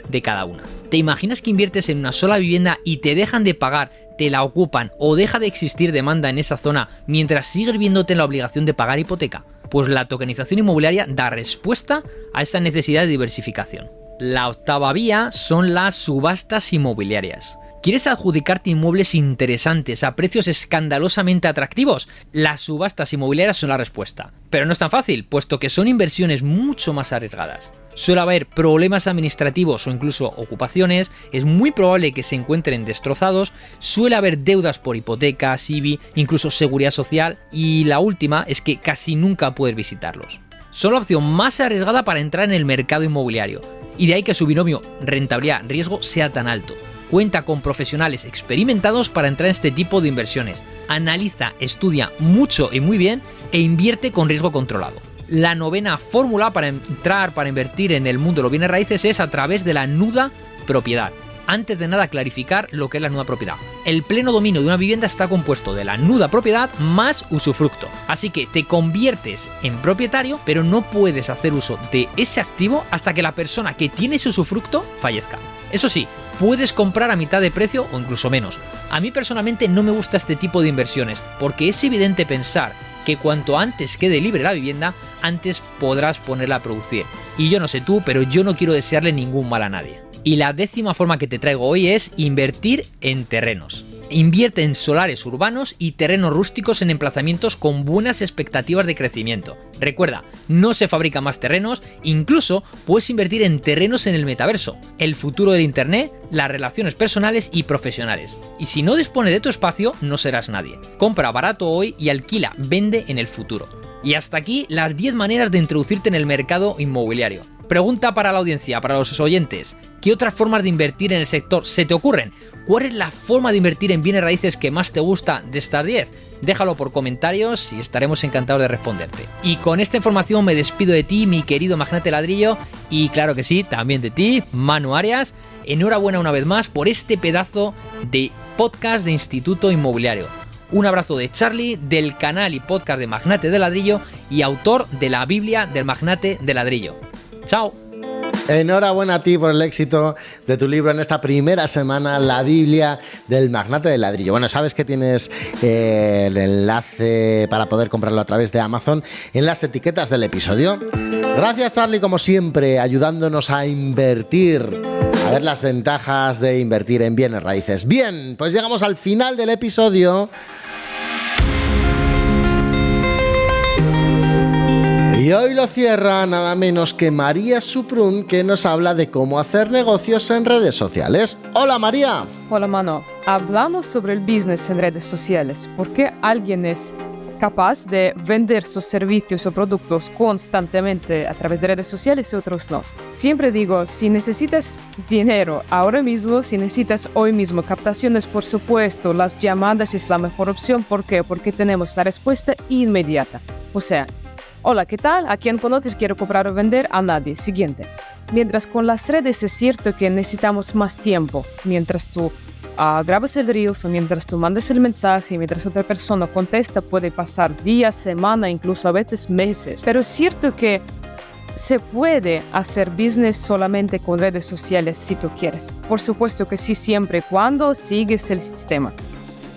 de cada una. ¿Te imaginas que inviertes en una sola vivienda y te dejan de pagar, te la ocupan o deja de existir demanda en esa zona mientras sigues viéndote en la obligación de pagar hipoteca? Pues la tokenización inmobiliaria da respuesta a esa necesidad de diversificación. La octava vía son las subastas inmobiliarias. ¿Quieres adjudicarte inmuebles interesantes a precios escandalosamente atractivos? Las subastas inmobiliarias son la respuesta. Pero no es tan fácil, puesto que son inversiones mucho más arriesgadas. Suele haber problemas administrativos o incluso ocupaciones, es muy probable que se encuentren destrozados, suele haber deudas por hipotecas, IBI, incluso seguridad social, y la última es que casi nunca puedes visitarlos. Son la opción más arriesgada para entrar en el mercado inmobiliario, y de ahí que su binomio rentabilidad-riesgo sea tan alto. Cuenta con profesionales experimentados para entrar en este tipo de inversiones. Analiza, estudia mucho y muy bien e invierte con riesgo controlado. La novena fórmula para invertir en el mundo de los bienes raíces es a través de la nuda propiedad. Antes de nada, clarificar lo que es la nuda propiedad. El pleno dominio de una vivienda está compuesto de la nuda propiedad más usufructo. Así que te conviertes en propietario, pero no puedes hacer uso de ese activo hasta que la persona que tiene ese usufructo fallezca. Eso sí, puedes comprar a mitad de precio o incluso menos. A mí personalmente no me gusta este tipo de inversiones, porque es evidente pensar que cuanto antes quede libre la vivienda, antes podrás ponerla a producir. Y yo no sé tú, pero yo no quiero desearle ningún mal a nadie. Y la décima forma que te traigo hoy es invertir en terrenos. Invierte en solares urbanos y terrenos rústicos en emplazamientos con buenas expectativas de crecimiento. Recuerda, no se fabrican más terrenos, incluso puedes invertir en terrenos en el metaverso, el futuro del internet, las relaciones personales y profesionales. Y si no dispones de tu espacio, no serás nadie. Compra barato hoy y alquila, vende en el futuro. Y hasta aquí las 10 maneras de introducirte en el mercado inmobiliario. Pregunta para la audiencia, para los oyentes. ¿Qué otras formas de invertir en el sector se te ocurren? ¿Cuál es la forma de invertir en bienes raíces que más te gusta de estas 10? Déjalo por comentarios y estaremos encantados de responderte. Y con esta información me despido de ti, mi querido magnate ladrillo, y claro que sí, también de ti, Manu Arias. Enhorabuena una vez más por este pedazo de podcast de Instituto Inmobiliario. Un abrazo de Charlie, del canal y podcast de Magnate de Ladrillo y autor de la Biblia del Magnate de Ladrillo. ¡Chao! Enhorabuena a ti por el éxito de tu libro en esta primera semana, La Biblia del Magnate del Ladrillo. Bueno, sabes que tienes el enlace para poder comprarlo a través de Amazon en las etiquetas del episodio. Gracias, Charlie, como siempre, ayudándonos a invertir, a ver las ventajas de invertir en bienes raíces. Bien, pues llegamos al final del episodio. Y hoy lo cierra nada menos que María Suprun, que nos habla de cómo hacer negocios en redes sociales. Hola, María. Hola, Mano. Hablamos sobre el business en redes sociales. ¿Por qué alguien es capaz de vender sus servicios o productos constantemente a través de redes sociales y otros no? Siempre digo, si necesitas dinero ahora mismo, si necesitas hoy mismo captaciones, por supuesto, las llamadas es la mejor opción. ¿Por qué? Porque tenemos la respuesta inmediata. O sea, hola, ¿qué tal? ¿A quién conoces? ¿Quiero comprar o vender? A nadie. Siguiente. Mientras con las redes es cierto que necesitamos más tiempo. Mientras tú grabas el Reels o mientras tú mandas el mensaje, mientras otra persona contesta, puede pasar días, semanas, incluso a veces meses. Pero es cierto que se puede hacer business solamente con redes sociales si tú quieres. Por supuesto que sí, siempre y cuando sigues el sistema.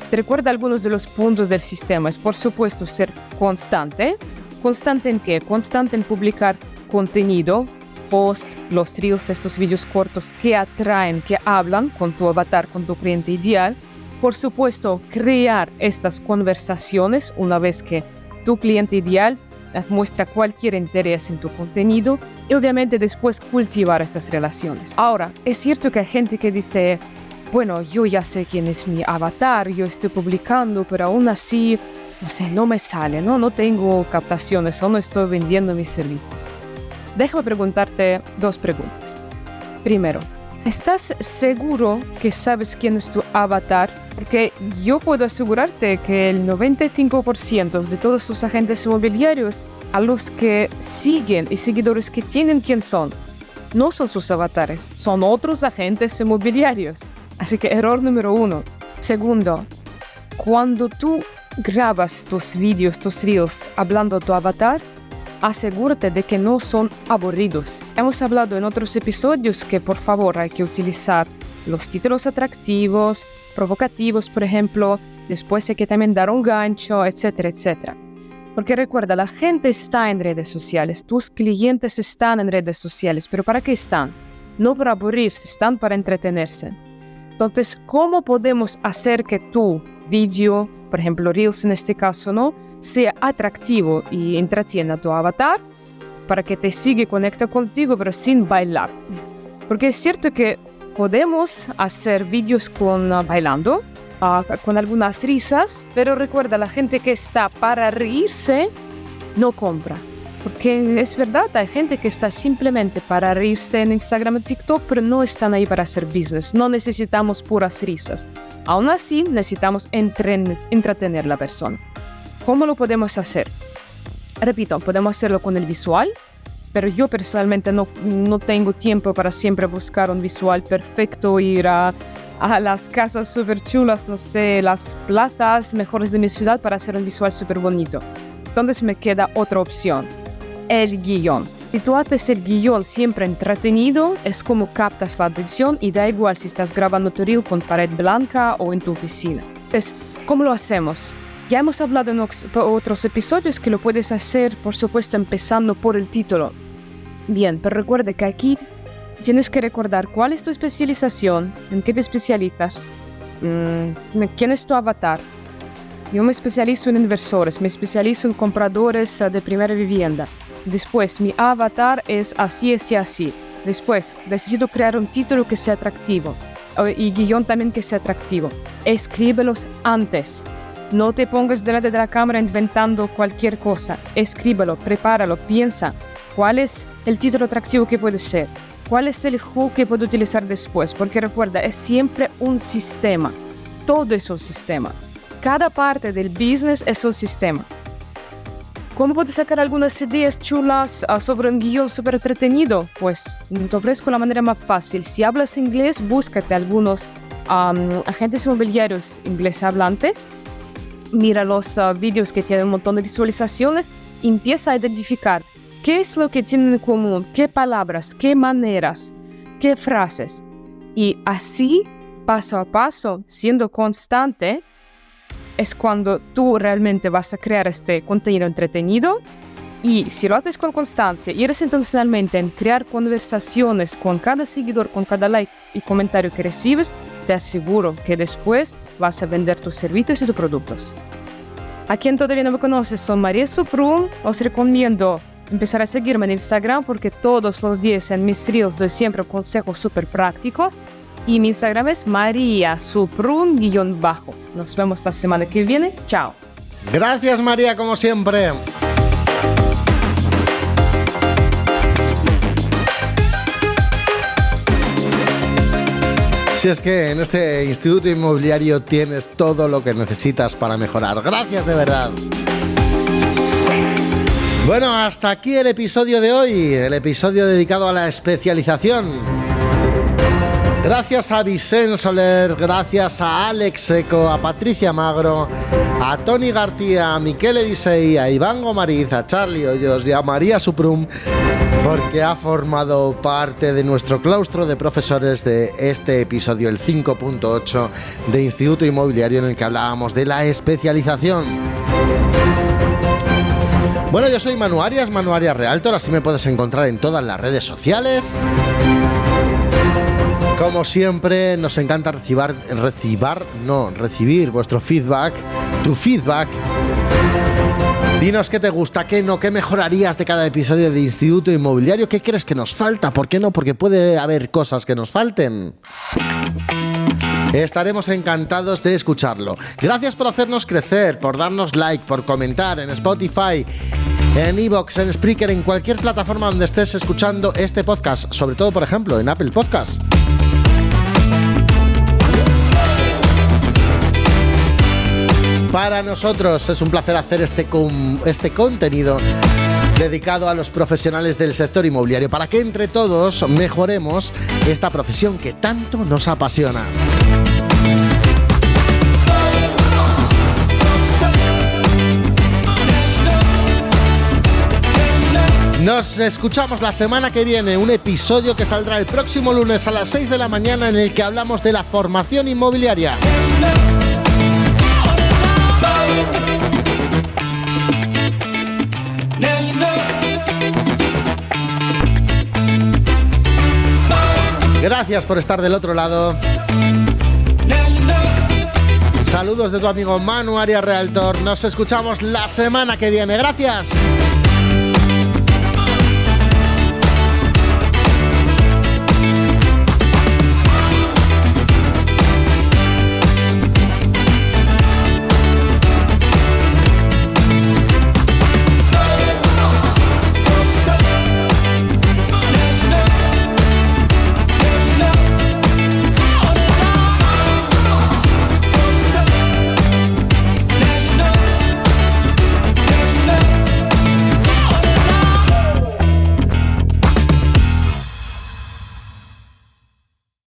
Te recuerda algunos de los puntos del sistema. Es por supuesto ser constante. ¿Constante en qué? Constante en publicar contenido, post, los reels, estos vídeos cortos que atraen, que hablan con tu avatar, con tu cliente ideal. Por supuesto, crear estas conversaciones una vez que tu cliente ideal muestra cualquier interés en tu contenido y obviamente después cultivar estas relaciones. Ahora, es cierto que hay gente que dice, bueno, yo ya sé quién es mi avatar, yo estoy publicando, pero aún así, no sé, no me sale, no tengo captaciones o no estoy vendiendo mis servicios. Déjame preguntarte dos preguntas. Primero, ¿estás seguro que sabes quién es tu avatar? Porque yo puedo asegurarte que el 95% de todos los agentes inmobiliarios a los que siguen y seguidores que tienen quién son, no son sus avatares, son otros agentes inmobiliarios. Así que error número 1. Segundo, cuando tú grabas tus vídeos, tus reels hablando a tu avatar, asegúrate de que no son aburridos. Hemos hablado en otros episodios que por favor hay que utilizar los títulos atractivos, provocativos, por ejemplo, después hay que también dar un gancho, etcétera, etcétera. Porque recuerda, la gente está en redes sociales, tus clientes están en redes sociales, pero ¿para qué están? No para aburrirse, están para entretenerse. Entonces, ¿cómo podemos hacer que tu vídeo, por ejemplo, Reels en este caso, ¿no?, sea atractivo y entretiene a tu avatar para que te siga y conecte contigo, pero sin bailar? Porque es cierto que podemos hacer vídeos bailando, con algunas risas, pero recuerda, la gente que está para reírse no compra. Porque es verdad, hay gente que está simplemente para reírse en Instagram y TikTok, pero no están ahí para hacer business. No necesitamos puras risas. Aún así, necesitamos entretener a la persona. ¿Cómo lo podemos hacer? Repito, podemos hacerlo con el visual, pero yo personalmente no tengo tiempo para siempre buscar un visual perfecto, ir a las casas súper chulas, no sé, las plazas mejores de mi ciudad para hacer un visual súper bonito. Entonces me queda otra opción, el guión. Si tú haces el guión siempre entretenido, es como captas la atención y da igual si estás grabando tu reel con pared blanca o en tu oficina. Entonces, ¿cómo lo hacemos? Ya hemos hablado en otros episodios que lo puedes hacer, por supuesto, empezando por el título. Bien, pero recuerde que aquí tienes que recordar cuál es tu especialización, en qué te especializas, quién es tu avatar. Yo me especializo en inversores, me especializo en compradores de primera vivienda. Después, mi avatar es así, así, así. Después, necesito crear un título que sea atractivo y guión también que sea atractivo. Escríbelos antes. No te pongas delante de la cámara inventando cualquier cosa. Escríbelo, prepáralo, piensa. ¿Cuál es el título atractivo que puede ser? ¿Cuál es el hook que puedo utilizar después? Porque recuerda, es siempre un sistema. Todo es un sistema. Cada parte del business es un sistema. ¿Cómo puedo sacar algunas ideas chulas sobre un guión súper entretenido? Pues te ofrezco la manera más fácil. Si hablas inglés, búscate algunos agentes inmobiliarios inglés hablantes. Mira los vídeos que tienen un montón de visualizaciones. Empieza a identificar qué es lo que tienen en común, qué palabras, qué maneras, qué frases. Y así, paso a paso, siendo constante, es cuando tú realmente vas a crear este contenido entretenido. Y si lo haces con constancia y eres intencionalmente en crear conversaciones con cada seguidor, con cada like y comentario que recibes, te aseguro que después vas a vender tus servicios y tus productos. A quien todavía no me conoce, soy María Suprun. Os recomiendo empezar a seguirme en Instagram porque todos los días en mis reels doy siempre consejos súper prácticos. Y mi Instagram es mariasuprun_. Nos vemos la semana que viene. Chao. Gracias, María, como siempre. Si es que en este Instituto Inmobiliario tienes todo lo que necesitas para mejorar. Gracias de verdad. Bueno, hasta aquí el episodio de hoy, el episodio dedicado a la especialización. Gracias a Vicente Soler, gracias a Alex Seco, a Patricia Magro, a Tony García, a Miquel Edisei, a Iván Gomariz, a Charlie Hoyos y a María Suprum, porque ha formado parte de nuestro claustro de profesores de este episodio, el 5.8 de Instituto Inmobiliario, en el que hablábamos de la especialización. Bueno, yo soy Manu Arias Realtor, así me puedes encontrar en todas las redes sociales. Como siempre, nos encanta recibir vuestro feedback, tu feedback. Dinos qué te gusta, qué no, qué mejorarías de cada episodio de Instituto Inmobiliario, qué crees que nos falta, ¿por qué no? Porque puede haber cosas que nos falten. Estaremos encantados de escucharlo. Gracias por hacernos crecer, por darnos like, por comentar en Spotify, en iVoox, en Spreaker, en cualquier plataforma donde estés escuchando este podcast, sobre todo, por ejemplo, en Apple Podcasts. Para nosotros es un placer hacer este contenido dedicado a los profesionales del sector inmobiliario, para que entre todos mejoremos esta profesión que tanto nos apasiona. Nos escuchamos la semana que viene, un episodio que saldrá el próximo lunes a las 6 de la mañana, en el que hablamos de la formación inmobiliaria. Gracias por estar del otro lado. Saludos de tu amigo Manu Arias Realtor. Nos escuchamos la semana que viene. Gracias.